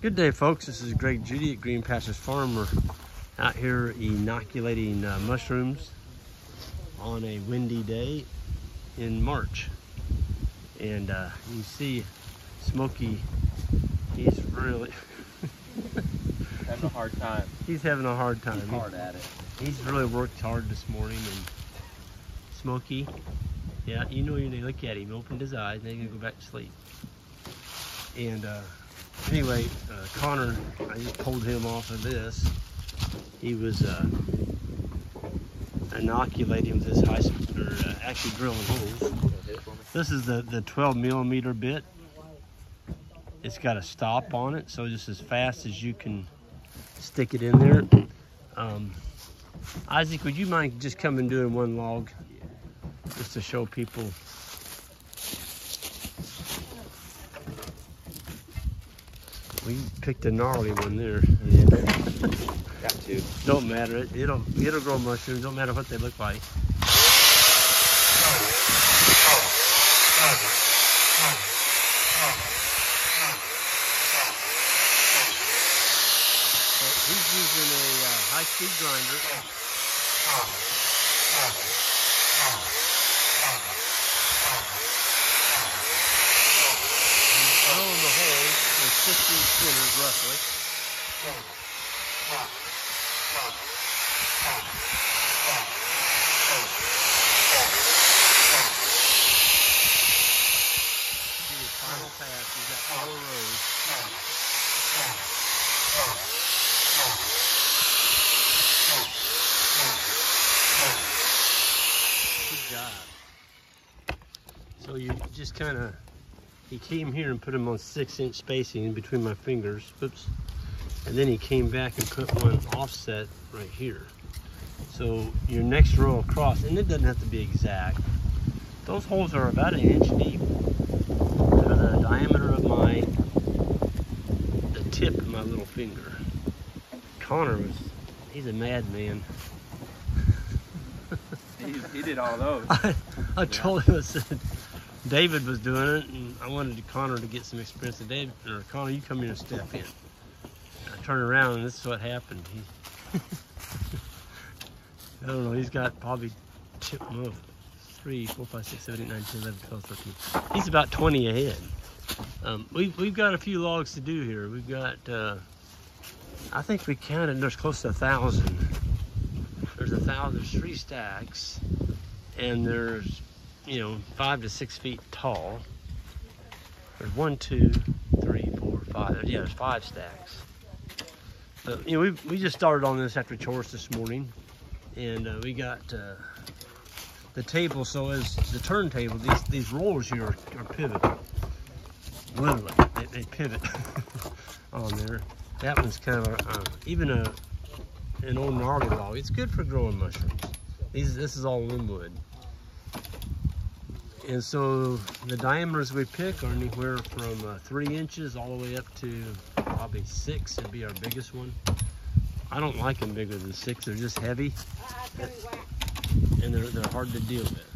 Good day, folks. This is Greg Judy at Green Pastures Farm. We're out here inoculating mushrooms on a windy day in March. And you see Smokey, he's really having a hard time. He's having a hard time. He's hard at it. He's really worked hard this morning. And Smokey, yeah, you know, you look at him, he opened his eyes, now he's gonna go back to sleep. And anyway, Connor, I just pulled him off of this. He was inoculating with this actually drilling holes. This is the 12 millimeter bit. It's got a stop on it, so just as fast as you can stick it in there. Isaac, would you mind just coming and doing one log? Just to show people. We picked a gnarly one there. Yeah. Got to. Don't matter. It'll grow mushrooms. Don't matter what they look like. So he's using a high-speed grinder. He's drilling the holes with 15 spinners roughly. Do his final pass. He's got 4 rows. Good job. So you just kind of, he came here and put them on 6-inch spacing in between my fingers. Oops. And then he came back and put one offset right here. So your next row across, and it doesn't have to be exact. Those holes are about 1 inch deep. They're the diameter of the tip of my little finger. Connor he's a madman. He did all those. I told him, I said, David was doing it, and I wanted Connor to get some experience. And David, or Connor, you come here and step in. I turn around, and this is what happened. I don't know, he's got probably 3, 4, 5, 6, 7, 8, 9, 10, 11, 12, 13. He's about 20 ahead. We've got a few logs to do here. We've got, I think we counted, there's close to 1,000. There's 1,000, there's 3 stacks, and there's, 5 to 6 feet tall. There's 1, 2, 3, 4, 5. Yeah, there's 5 stacks. We just started on this after chores this morning, and we got the table. So as the turntable, these rollers here are pivoted. Literally, they pivot on there. That one's kind of even an old gnarly log. It's good for growing mushrooms. This is all wood. And so the diameters we pick are anywhere from 3 inches all the way up to probably 6 would be our biggest one. I don't like them bigger than 6. They're just heavy, and they're hard to deal with.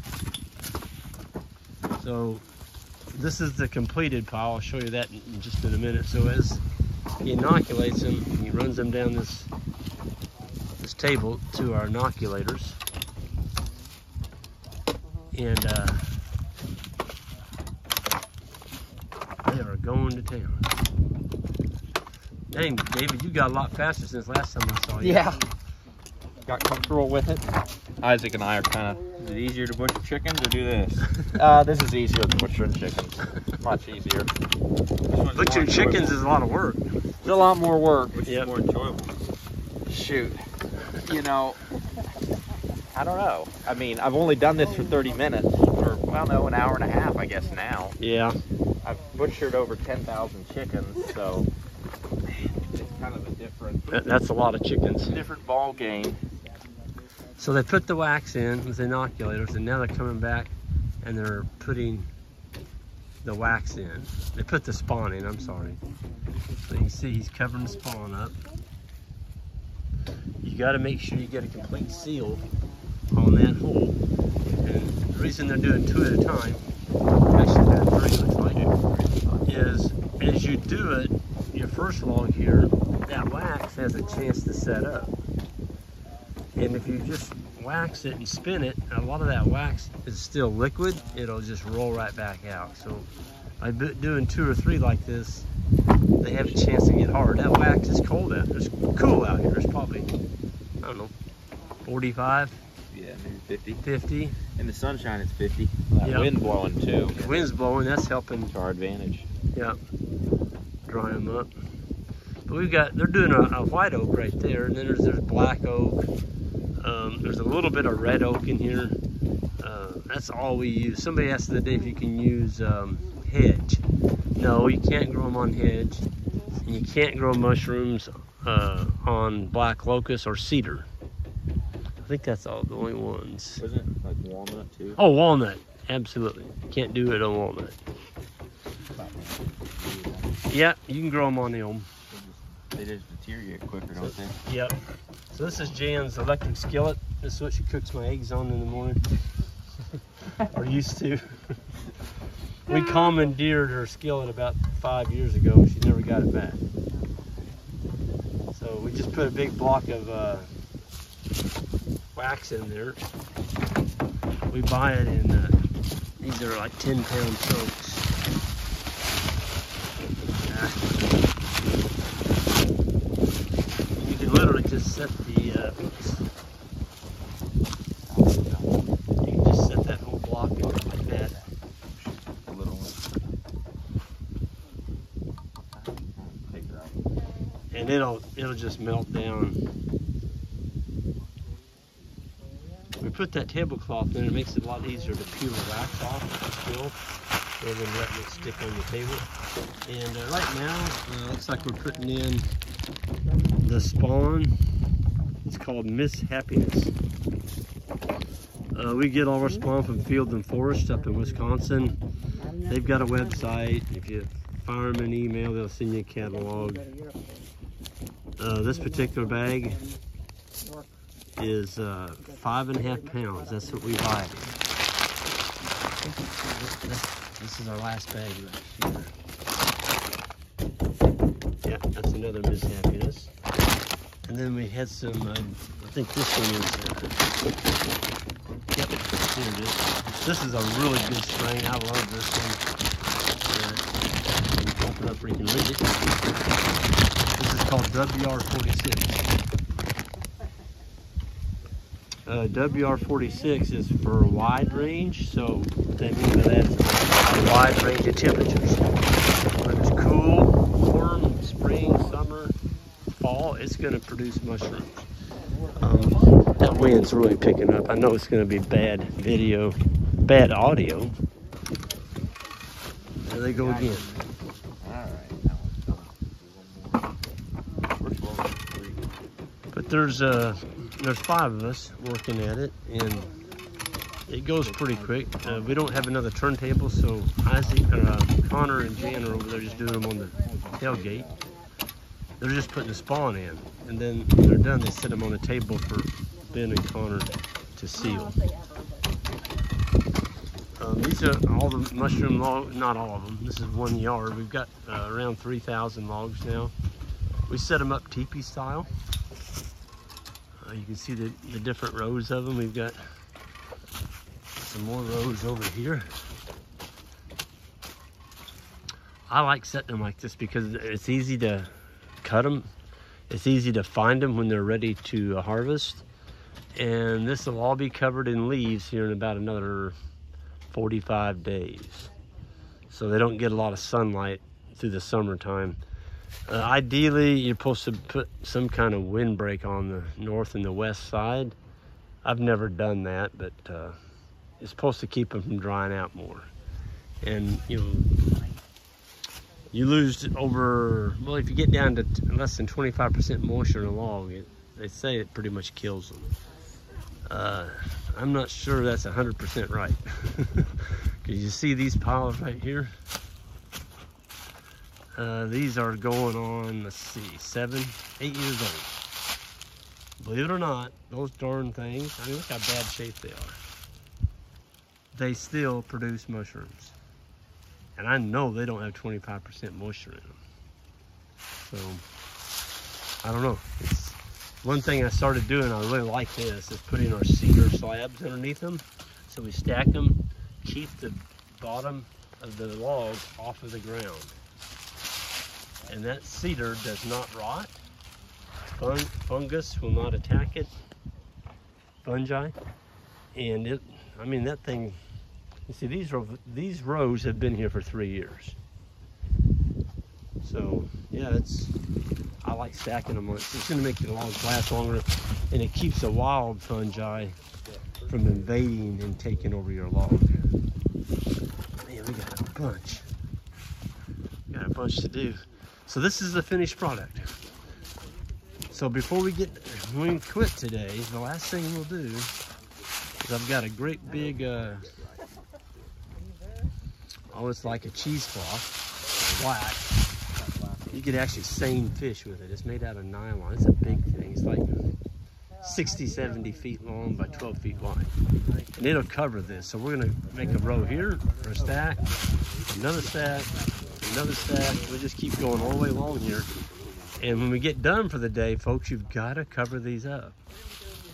So this is the completed pile. I'll show you that in just in a minute. So as he inoculates them, he runs them down this table to our inoculators, and they are going to town. Dang, David, you got a lot faster since last time I saw you. Yeah. Got comfortable with it. Isaac and I are kind of, is it easier to butcher chickens or do this? This is easier than butchering chickens. Much easier. Butchering chickens is a lot of work. It's a lot more work, which Yep. is more enjoyable. Shoot. I don't know. I mean, I've only done this for 30 minutes, or, well, no, an hour and a half, I guess, now. Yeah. I've butchered over 10,000 chickens, so it's kind of a different That's a lot of chickens. ball game. So they put the wax in with the inoculators, and now they're coming back and they're putting the wax in. They put the spawn in, I'm sorry. So you can see he's covering the spawn up. You got to make sure you get a complete seal on that hole. And the reason they're doing 2 at a time, actually doing 3 looks like, is as you do it, your first first log here, that wax has a chance to set up. And if you just wax it and spin it, a lot of that wax is still liquid. It'll just roll right back out. So by doing 2 or 3 like this, they have a chance to get hard. That wax is cold out. It's cool out here. It's probably, I don't know, 45. Yeah, maybe 50. 50. In the sunshine, it's 50. That Yep. wind blowing too. The wind's blowing. That's helping. To our advantage. Yeah, dry them up. But we've got, they're doing a white oak right there, and then there's black oak. There's a little bit of red oak in here. That's all we use. Somebody asked the other day if you can use hedge. No, you can't grow them on hedge. And you can't grow mushrooms on black locust or cedar. I think that's all the only ones. Wasn't it like walnut too? Oh, walnut. Absolutely. Can't do it on walnut. Yeah, you can grow them on elm. They just deteriorate quicker, don't they? Yep. So this is Jan's electric skillet. This is what she cooks my eggs on in the morning. Or used to. We commandeered her skillet about 5 years ago. She never got it back. So we just put a big block of wax in there. We buy it in, these are like 10-pound chunks. You can literally just set the, oops. You can just set that whole block in there like that. A little one. Take her out. And it'll just melt down. We put that tablecloth in, it makes it a lot easier to peel the wax off the skill rather than letting it stick on the table. And right now, looks like we're putting in the spawn. It's called Miss Happiness. We get all our spawn from Field and Forest up in Wisconsin. They've got a website. If you fire them an email, they'll send you a catalog. This particular bag is 5.5 pounds. That's what we buy. This is our last bag right here. Yeah, that's another Miss Happiness. And then we had some, I think this one is, yep, here it is. This is a really good strain. I love this one. Open it up where you can read it. This is called WR46. WR46 is for a wide range, so what that means by that is a wide range of temperatures. Whether it's cool, warm, spring, summer, fall, it's going to produce mushrooms. That wind's really picking up. I know it's going to be bad video, bad audio. There they go again. But there's 5 of us working at it, and it goes pretty quick. We don't have another turntable, so Connor and Jan are over there just doing them on the tailgate. They're just putting the spawn in, and then when they're done, they set them on the table for Ben and Connor to seal. These are all the mushroom logs, not all of them. This is 1 yard. We've got around 3,000 logs now. We set them up teepee style. You can see the different rows of them. We've got some more rows over here. I like setting them like this because it's easy to cut them. It's easy to find them when they're ready to harvest. And this will all be covered in leaves here in about another 45 days. So they don't get a lot of sunlight through the summertime. Ideally, you're supposed to put some kind of windbreak on the north and the west side. I've never done that, but it's supposed to keep them from drying out more. And you lose over, well, if you get down to less than 25% moisture in a log, they say it pretty much kills them. I'm not sure that's 100% right. Because you see these piles right here? These are going on, let's see, 7, 8 years old. Believe it or not, those darn things, I mean, look how bad shape they are. They still produce mushrooms. And I know they don't have 25% moisture in them. So I don't know. It's one thing I started doing. I really like this is putting our cedar slabs underneath them. So we stack them, keep the bottom of the log off of the ground. And that cedar does not rot. Fungus will not attack it. Fungi. And it, I mean, that thing, you see, these rows have been here for 3 years. So yeah, I like stacking them. It's going to make the logs last longer, and it keeps the wild fungi from invading and taking over your log. Man, we got a bunch. Got a bunch to do. So this is the finished product. So before we quit today, the last thing we'll do is I've got a great big, oh, it's like a cheesecloth, black. You could actually seine fish with it. It's made out of nylon. It's a big thing. It's like 60, 70 feet long by 12 feet wide. And it'll cover this. So we're gonna make a row here for a stack, another stack, another stack. We'll just keep going all the way along here. And when we get done for the day, folks, you've gotta cover these up.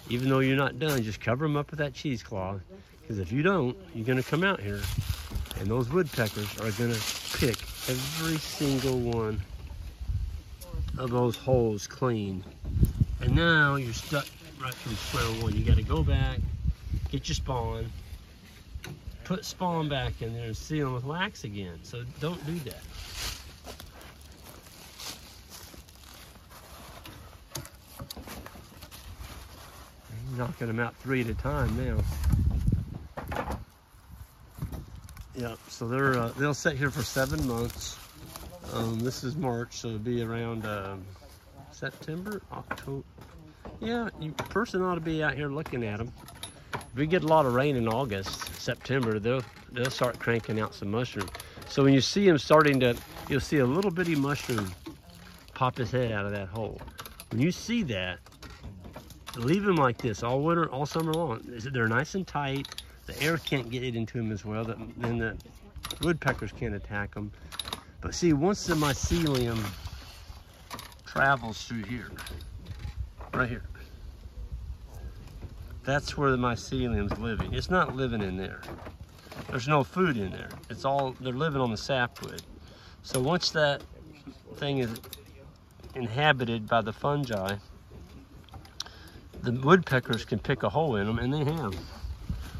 Even though you're not done, just cover them up with that cheesecloth. Because if you don't, you're gonna come out here and those woodpeckers are gonna pick every single one of those holes clean. And now you're stuck right from square one. You got to go back, get your spawn, put spawn back in there and seal them with wax again. So don't do that. I'm knocking them out 3 at a time now. Yeah, so they'll sit here for 7 months. This is March, so it'll be around September, October. Yeah, you person ought to be out here looking at them. If we get a lot of rain in August, September, they'll start cranking out some mushroom. So when you see them starting to, you'll see a little bitty mushroom pop his head out of that hole. When you see that, leave them like this all winter, all summer long. They're nice and tight. The air can't get it into them as well. Then the woodpeckers can't attack them. But see, once the mycelium travels through here, right here, that's where the mycelium's living. It's not living in there. There's no food in there. It's all, they're living on the sapwood. So once that thing is inhabited by the fungi, the woodpeckers can pick a hole in them, and they have.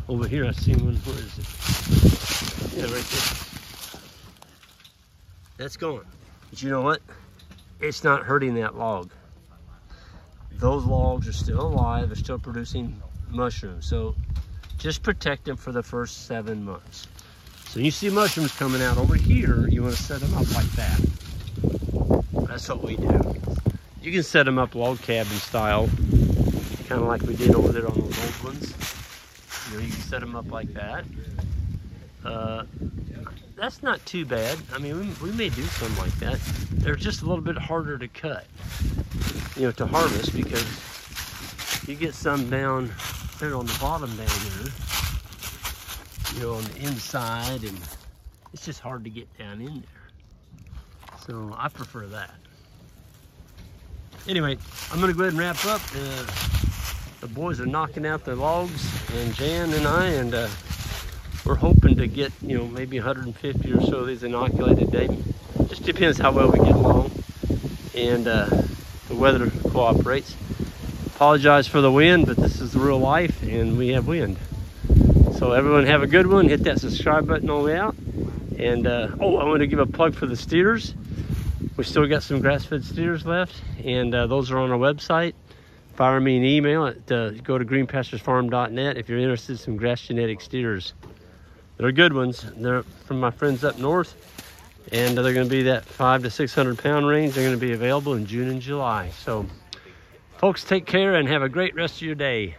Over here, I see one. Where is it? Yeah, right there. That's gone. But you know what? It's not hurting that log. Those logs are still alive. They're still producing mushrooms. So just protect them for the first 7 months. So you see mushrooms coming out over here, you want to set them up like that. That's what we do. You can set them up log cabin style, kind of like we did over there on those old ones. You know, you can set them up like that. That's not too bad. I mean, we may do something like that. They're just a little bit harder to cut, you know, to harvest, because you get some down there on the bottom down here, you know, on the inside, and it's just hard to get down in there. So I prefer that. Anyway, I'm gonna go ahead and wrap up. The boys are knocking out their logs, and Jan and I, and we're hoping to get, you know, maybe 150 or so of these inoculated a day. Just depends how well we get along and the weather cooperates. Apologize for the wind, but this is the real life, and we have wind. So everyone have a good one. Hit that subscribe button on the way out. And oh, I want to give a plug for the steers. We still got some grass-fed steers left, and those are on our website. Fire me an email at go to greenpasturesfarm.net if you're interested in some grass genetic steers. They're good ones. They're from my friends up north, and they're going to be that 500 to 600 pound range. They're going to be available in June and July. So folks, take care and have a great rest of your day.